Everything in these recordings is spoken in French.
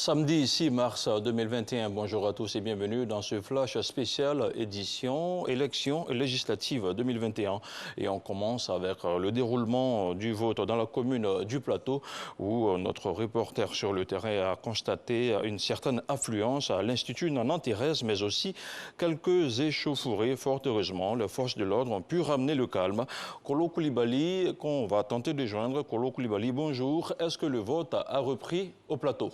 Samedi 6 mars 2021, bonjour à tous et bienvenue dans ce flash spécial édition élections législatives 2021. Et on commence avec le déroulement du vote dans la commune du Plateau où notre reporter sur le terrain a constaté une certaine affluence à l'Institut Nana-Thérèse, mais aussi quelques échauffourées. Fort heureusement, les forces de l'ordre ont pu ramener le calme. Kolo Koulibaly, qu'on va tenter de joindre. Kolo Koulibaly, bonjour. Est-ce que le vote a repris au Plateau?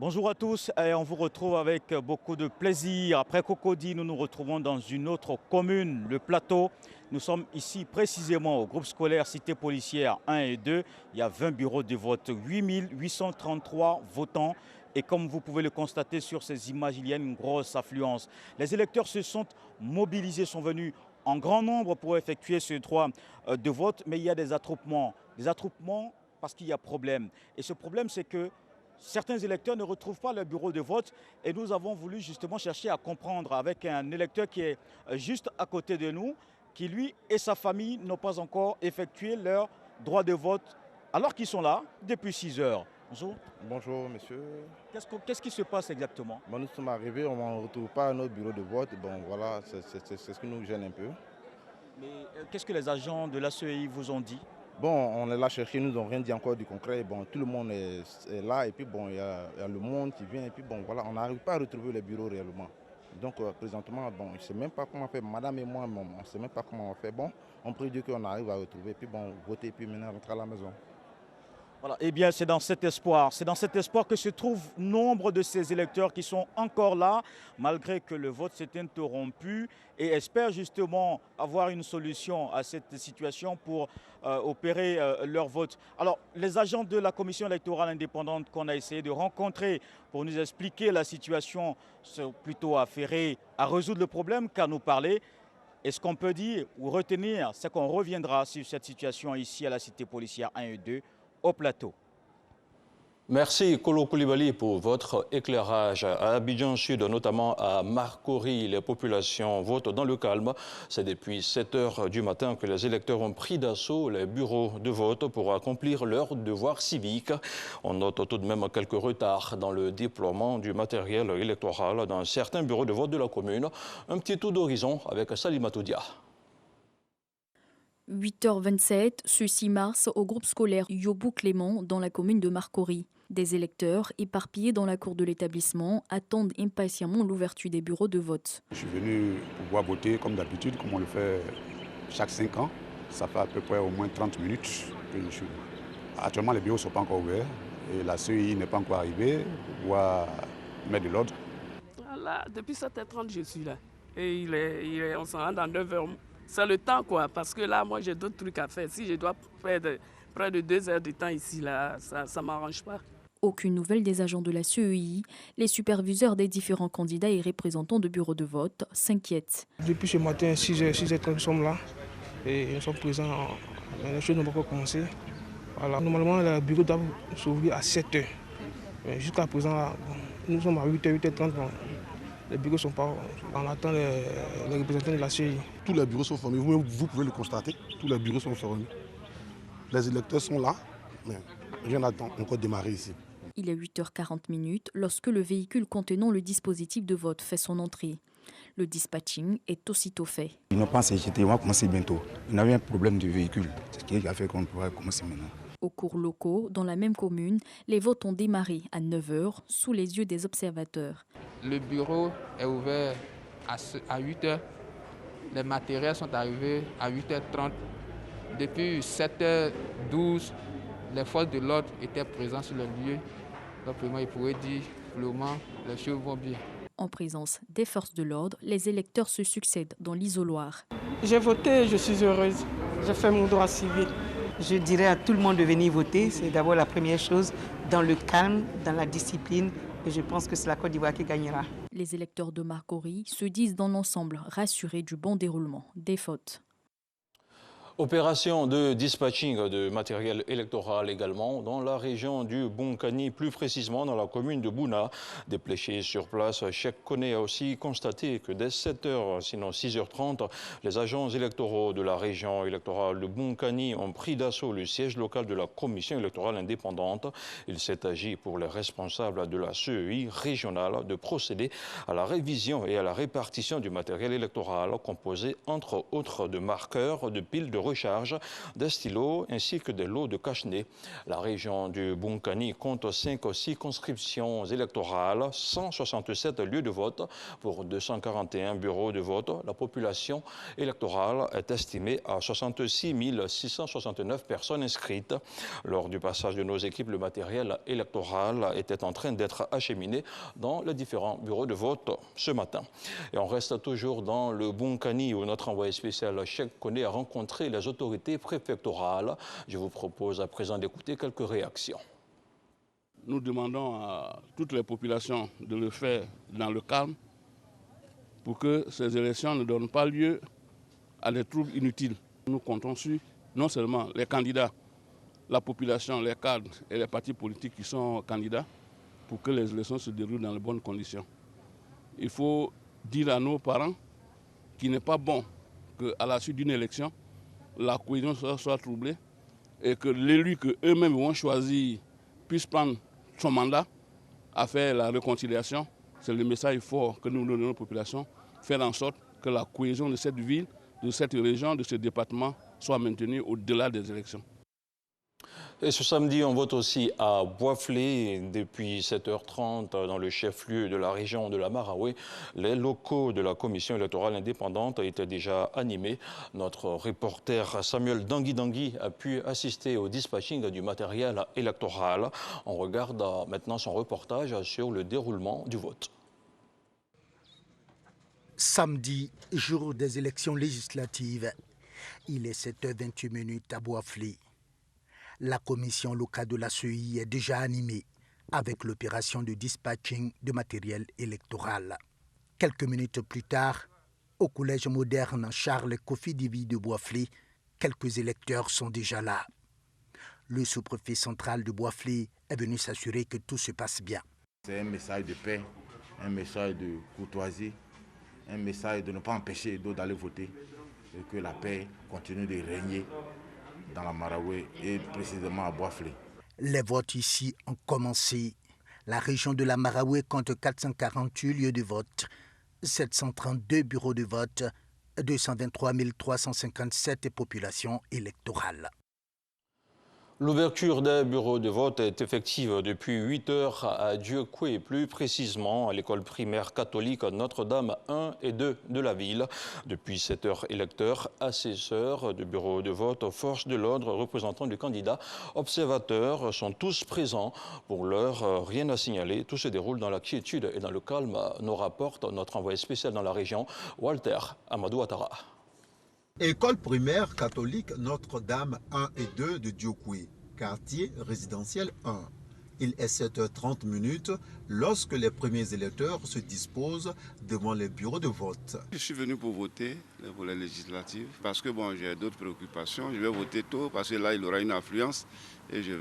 Bonjour à tous, et on vous retrouve avec beaucoup de plaisir. Après Cocody, nous nous retrouvons dans une autre commune, le Plateau. Nous sommes ici précisément au groupe scolaire Cité policière 1 et 2. Il y a 20 bureaux de vote, 8833 votants. Et comme vous pouvez le constater sur ces images, il y a une grosse affluence. Les électeurs se sont mobilisés, sont venus en grand nombre pour effectuer ce droit de vote. Mais il y a des attroupements parce qu'il y a problème. Et ce problème, c'est que certains électeurs ne retrouvent pas leur bureau de vote et nous avons voulu justement chercher à comprendre avec un électeur qui est juste à côté de nous, qui lui et sa famille n'ont pas encore effectué leur droit de vote alors qu'ils sont là depuis 6 heures. Bonjour. Bonjour monsieur. Qu'est-ce qui se passe exactement? Bon, nous sommes arrivés, on ne retrouve pas notre bureau de vote. Bon voilà, c'est ce qui nous gêne un peu. Mais qu'est-ce que les agents de la CEI vous ont dit? Bon, on est là chercher, ils nous ont rien dit encore du concret. Bon, tout le monde est là et puis bon, il y a le monde qui vient et puis bon, voilà, on n'arrive pas à retrouver les bureaux réellement. Donc présentement, bon, je ne sais même pas comment faire. Madame et moi, bon, on ne sait même pas comment on fait. Bon, on prie Dieu qu'on arrive à retrouver, puis bon, voter et puis maintenant rentrer à la maison. Voilà. Eh bien, c'est dans cet espoir que se trouvent nombre de ces électeurs qui sont encore là, malgré que le vote s'est interrompu, et espèrent justement avoir une solution à cette situation pour opérer leur vote. Alors, les agents de la commission électorale indépendante qu'on a essayé de rencontrer pour nous expliquer la situation sont plutôt affairés à résoudre le problème qu'à nous parler. Et ce qu'on peut dire ou retenir, c'est qu'on reviendra sur cette situation ici à la cité policière 1 et 2, au Plateau. Merci Kolo Koulibaly pour votre éclairage. À Abidjan Sud, notamment à Marcory, les populations votent dans le calme. C'est depuis 7 heures du matin que les électeurs ont pris d'assaut les bureaux de vote pour accomplir leur devoir civique. On note tout de même quelques retards dans le déploiement du matériel électoral dans certains bureaux de vote de la commune. Un petit tour d'horizon avec Salimatou Dia. 8h27, ce 6 mars, au groupe scolaire Yobou Clément, dans la commune de Marcory. Des électeurs, éparpillés dans la cour de l'établissement, attendent impatiemment l'ouverture des bureaux de vote. Je suis venu pouvoir voter comme d'habitude, comme on le fait chaque 5 ans. Ça fait à peu près au moins 30 minutes que je suis là. Actuellement, les bureaux ne sont pas encore ouverts et la CEI n'est pas encore arrivée pour pouvoir mettre de l'ordre. Là, depuis 7h30, je suis là. Et on s'en rend dans 9h. C'est le temps, quoi, parce que là, moi, j'ai d'autres trucs à faire. Si je dois perdre près de 2 heures de temps ici, là, ça ne m'arrange pas. Aucune nouvelle des agents de la CEI. Les superviseurs des différents candidats et représentants de bureaux de vote s'inquiètent. Depuis ce matin, 6h30, nous sommes là et nous sommes présents. Les choses n'ont pas encore commencé. Voilà. Normalement, le bureau doit s'ouvrir à 7h. Jusqu'à présent, là, nous sommes à 8h, 8h30. Les bureaux sont pas. On attend les représentants de la CEI. Tous les bureaux sont fermés. Vous pouvez le constater. Tous les bureaux sont fermés. Les électeurs sont là, mais rien n'attend encore démarrer ici. Il est 8h40 lorsque le véhicule contenant le dispositif de vote fait son entrée. Le dispatching est aussitôt fait. Ils n'ont pas s'inquiété, on va commencer bientôt. Il y avait un problème de véhicule, ce qui a fait qu'on pourrait commencer maintenant. Aux cours locaux, dans la même commune, les votes ont démarré à 9h sous les yeux des observateurs. Le bureau est ouvert à 8h. Les matériels sont arrivés à 8h30. Depuis 7h12, les forces de l'ordre étaient présentes sur le lieu. Donc, vraiment, ils pourraient dire pour le moment, les choses vont bien. En présence des forces de l'ordre, les électeurs se succèdent dans l'isoloir. J'ai voté et je suis heureuse. J'ai fait mon droit civil. Je dirais à tout le monde de venir voter. C'est d'abord la première chose, dans le calme, dans la discipline. Et je pense que c'est la Côte d'Ivoire qui gagnera. Les électeurs de Marcory se disent dans l'ensemble rassurés du bon déroulement des votes. Opération de dispatching de matériel électoral également dans la région du Bonkani, plus précisément dans la commune de Bouna. Dépêché sur place, Cheikh Koné a aussi constaté que dès 7h, sinon 6h30, les agents électoraux de la région électorale de Bonkani ont pris d'assaut le siège local de la commission électorale indépendante. Il s'est agi pour les responsables de la CEI régionale de procéder à la révision et à la répartition du matériel électoral composé entre autres de marqueurs, de piles de recharge, des stylos ainsi que des lots de cache-nez. La région du Bonkani compte 5 circonscriptions électorales, 167 lieux de vote pour 241 bureaux de vote. La population électorale est estimée à 66 669 personnes inscrites. Lors du passage de nos équipes, le matériel électoral était en train d'être acheminé dans les différents bureaux de vote ce matin. Et on reste toujours dans le Bonkani où notre envoyé spécial Cheikh Koné a rencontré les autorités préfectorales. Je vous propose à présent d'écouter quelques réactions. Nous demandons à toutes les populations de le faire dans le calme pour que ces élections ne donnent pas lieu à des troubles inutiles. Nous comptons sur non seulement les candidats, la population, les cadres et les partis politiques qui sont candidats pour que les élections se déroulent dans de bonnes conditions. Il faut dire à nos parents qu'il n'est pas bon qu'à la suite d'une élection, la cohésion soit troublée et que l'élu qu'eux-mêmes vont choisir puisse prendre son mandat à faire la réconciliation. C'est le message fort que nous donnons aux populations, faire en sorte que la cohésion de cette ville, de cette région, de ce département soit maintenue au-delà des élections. Et ce samedi, on vote aussi à Boisflé. Depuis 7h30, dans le chef-lieu de la région de la Maraoué, les locaux de la commission électorale indépendante étaient déjà animés. Notre reporter Samuel Dangui a pu assister au dispatching du matériel électoral. On regarde maintenant son reportage sur le déroulement du vote. Samedi, jour des élections législatives, il est 7h28 à Boisflé. La commission locale de la CEI est déjà animée avec l'opération de dispatching de matériel électoral. Quelques minutes plus tard, au collège moderne Charles Kofi Divi de Boisflé, quelques électeurs sont déjà là. Le sous-préfet central de Boisflé est venu s'assurer que tout se passe bien. C'est un message de paix, un message de courtoisie, un message de ne pas empêcher d'autres d'aller voter et que la paix continue de régner dans la Maraoué et précisément à Boisflé. Les votes ici ont commencé. La région de la Maraoué compte 448 lieux de vote, 732 bureaux de vote, 223 357 populations électorales. L'ouverture des bureaux de vote est effective depuis 8h à Dieucoué, plus précisément à l'école primaire catholique Notre-Dame 1 et 2 de la ville. Depuis 7h, électeurs, assesseurs de bureaux de vote, forces de l'ordre, représentants du candidat, observateurs sont tous présents. Pour l'heure, rien à signaler. Tout se déroule dans la quiétude et dans le calme, nous rapporte notre envoyé spécial dans la région, Walter Amadou Ouattara. École primaire catholique Notre-Dame 1 et 2 de Dieucoué, quartier résidentiel 1. Il est 7h30 lorsque les premiers électeurs se disposent devant les bureaux de vote. Je suis venu pour voter pour les législatives parce que bon, j'ai d'autres préoccupations. Je vais voter tôt parce que là il aura une affluence et je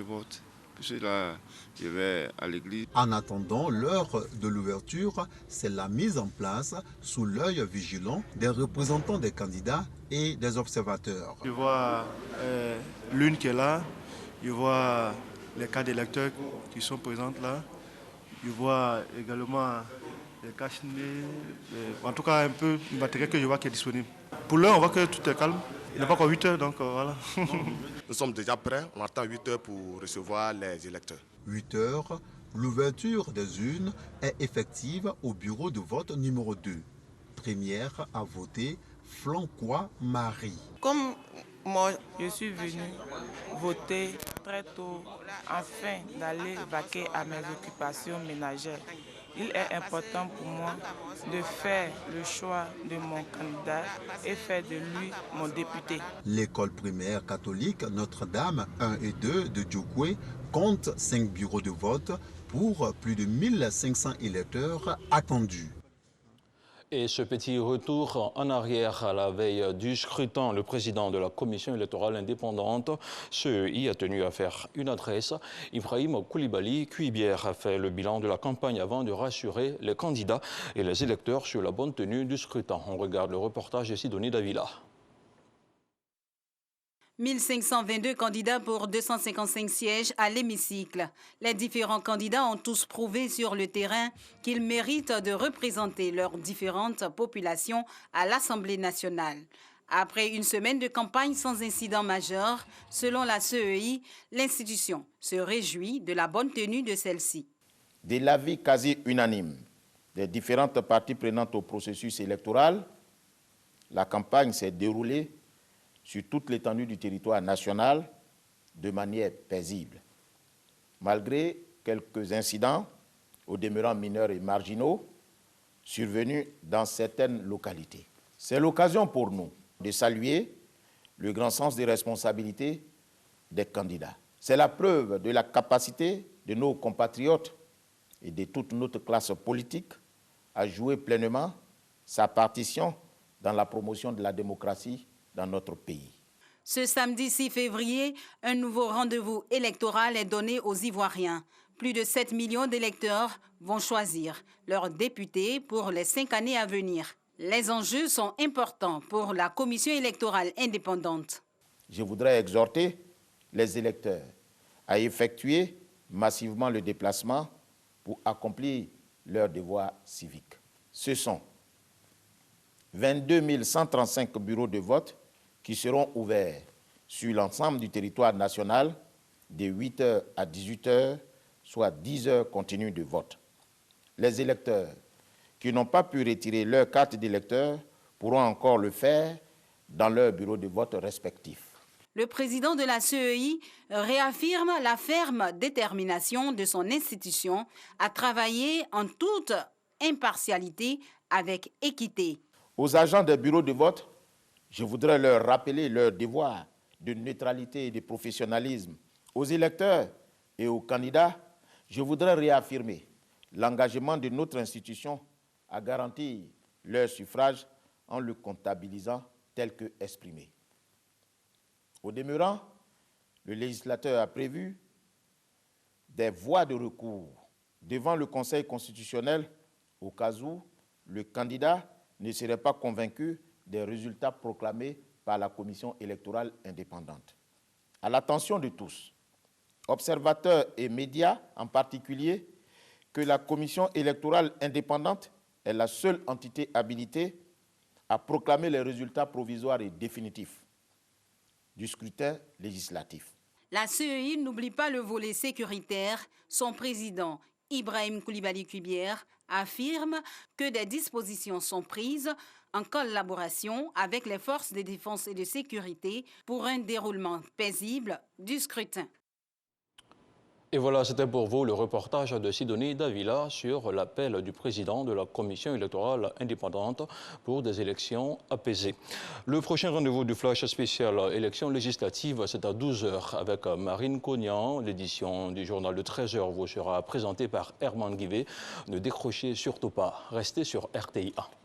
vote. Puis là, je vais à l'église. En attendant l'heure de l'ouverture, c'est la mise en place sous l'œil vigilant des représentants des candidats et des observateurs. Je vois l'une qui est là, je vois les cartes d'électeurs qui sont présentes là, je vois également les cache-nez, en tout cas un peu le matériel que je vois qui est disponible. Pour l'heure, on voit que tout est calme. Il n'est pas encore 8h, donc voilà. Nous sommes déjà prêts, on attend 8h pour recevoir les électeurs. 8h, l'ouverture des urnes est effective au bureau de vote numéro 2. Première à voter, Flancois Marie. Comme moi, je suis venue voter très tôt afin d'aller vaquer à mes occupations ménagères. Il est important pour moi de faire le choix de mon candidat et faire de lui mon député. L'école primaire catholique Notre-Dame 1 et 2 de Dieucoué compte 5 bureaux de vote pour plus de 1500 électeurs attendus. Et ce petit retour en arrière à la veille du scrutin, le président de la commission électorale indépendante, CEI, a tenu à faire une adresse. Ibrahim Koulibaly Cuibière a fait le bilan de la campagne avant de rassurer les candidats et les électeurs sur la bonne tenue du scrutin. On regarde le reportage de Sidonie Davila. 1522 candidats pour 255 sièges à l'hémicycle. Les différents candidats ont tous prouvé sur le terrain qu'ils méritent de représenter leurs différentes populations à l'Assemblée nationale. Après une semaine de campagne sans incident majeur, selon la CEI, l'institution se réjouit de la bonne tenue de celle-ci. De l'avis quasi unanime des différentes parties prenantes au processus électoral, la campagne s'est déroulée sur toute l'étendue du territoire national de manière paisible. Malgré quelques incidents, au demeurant mineurs et marginaux, survenus dans certaines localités. C'est l'occasion pour nous de saluer le grand sens des responsabilités des candidats. C'est la preuve de la capacité de nos compatriotes et de toute notre classe politique à jouer pleinement sa partition dans la promotion de la démocratie dans notre pays. Ce samedi 6 février, un nouveau rendez-vous électoral est donné aux Ivoiriens. Plus de 7 millions d'électeurs vont choisir leurs députés pour les 5 années à venir. Les enjeux sont importants pour la commission électorale indépendante. Je voudrais exhorter les électeurs à effectuer massivement le déplacement pour accomplir leur devoir civique. Ce sont 22 135 bureaux de vote qui seront ouverts sur l'ensemble du territoire national de 8h à 18h, soit 10 heures continues de vote. Les électeurs qui n'ont pas pu retirer leur carte d'électeur pourront encore le faire dans leur bureau de vote respectif. Le président de la CEI réaffirme la ferme détermination de son institution à travailler en toute impartialité avec équité. Aux agents des bureaux de vote, je voudrais leur rappeler leur devoir de neutralité et de professionnalisme. Aux électeurs et aux candidats, je voudrais réaffirmer l'engagement de notre institution à garantir leur suffrage en le comptabilisant tel que exprimé. Au demeurant, le législateur a prévu des voies de recours devant le Conseil constitutionnel au cas où le candidat ne serait pas convaincu des résultats proclamés par la commission électorale indépendante. À l'attention de tous, observateurs et médias en particulier, que la commission électorale indépendante est la seule entité habilitée à proclamer les résultats provisoires et définitifs du scrutin législatif. La CEI n'oublie pas le volet sécuritaire. Son président, Ibrahim Koulibaly Cuibière, affirme que des dispositions sont prises en collaboration avec les forces de défense et de sécurité pour un déroulement paisible du scrutin. Et voilà, c'était pour vous le reportage de Sidonie Davila sur l'appel du président de la commission électorale indépendante pour des élections apaisées. Le prochain rendez-vous du flash spécial élections législatives, c'est à 12h avec Marine Cognan. L'édition du journal de 13h vous sera présentée par Herman Guivet. Ne décrochez surtout pas, restez sur RTI1.